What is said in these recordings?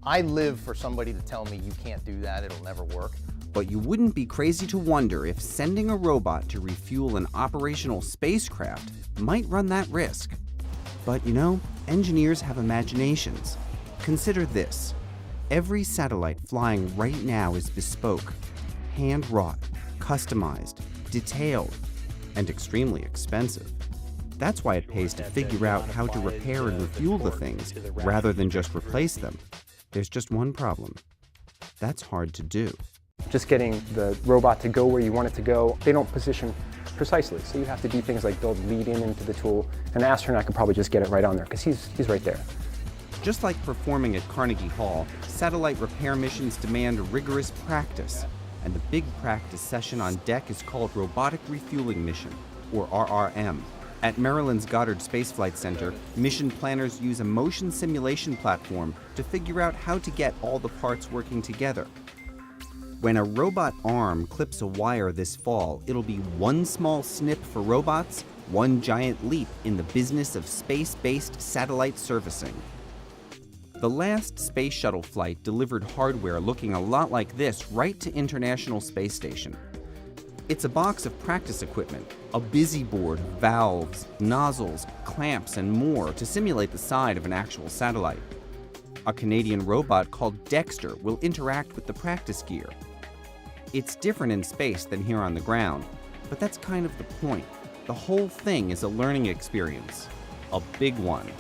I live for somebody to tell me you can't do that, it'll never work. But you wouldn't be crazy to wonder if sending a robot to refuel an operational spacecraft might run that risk. But you know, engineers have imaginations. Consider this. Every satellite flying right now is bespoke, hand-wrought, customized, detailed, and extremely expensive. That's why it pays to figure out how to repair and refuel the things rather than just replace them. There's just one problem. That's hard to do. Just getting the robot to go where you want it to go, they don't position precisely. So you have to do things like build lead-in into the tool. An astronaut could probably just get it right on there because he's right there. Just like performing at Carnegie Hall, satellite repair missions demand rigorous practice. And the big practice session on deck is called Robotic Refueling Mission, or RRM. At Maryland's Goddard Space Flight Center, mission planners use a motion simulation platform to figure out how to get all the parts working together. When a robot arm clips a wire this fall, it'll be one small snip for robots, one giant leap in the business of space-based satellite servicing. The last space shuttle flight delivered hardware looking a lot like this right to International Space Station. It's a box of practice equipment, a busy board, valves, nozzles, clamps, and more to simulate the side of an actual satellite. A Canadian robot called Dexter will interact with the practice gear. It's different in space than here on the ground, but that's kind of the point. The whole thing is a learning experience, a big one.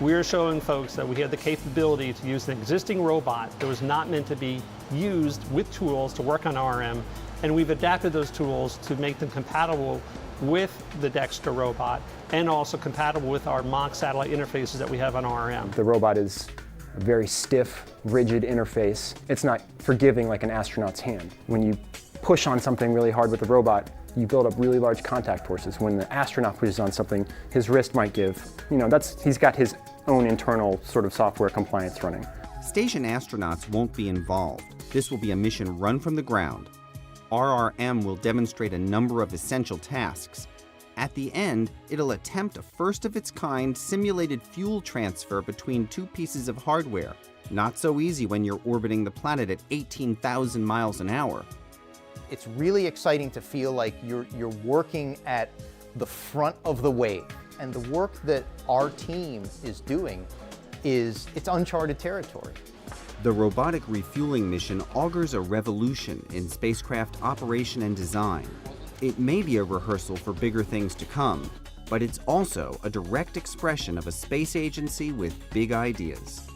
We're showing folks that we have the capability to use an existing robot that was not meant to be used with tools to work on RM, and we've adapted those tools to make them compatible with the Dexter robot and also compatible with our mock satellite interfaces that we have on RM. The robot is a very stiff, rigid interface. It's not forgiving like an astronaut's hand. When you push on something really hard with the robot, you build up really large contact forces. When the astronaut pushes on something, his wrist might give. He's got his own internal sort of software compliance running. Station astronauts won't be involved. This will be a mission run from the ground. RRM will demonstrate a number of essential tasks. At the end, it'll attempt a first-of-its-kind simulated fuel transfer between two pieces of hardware. Not so easy when you're orbiting the planet at 18,000 miles an hour. It's really exciting to feel like you're working at the front of the wave. And the work that our team is doing it's uncharted territory. The robotic refueling mission augurs a revolution in spacecraft operation and design. It may be a rehearsal for bigger things to come, but it's also a direct expression of a space agency with big ideas.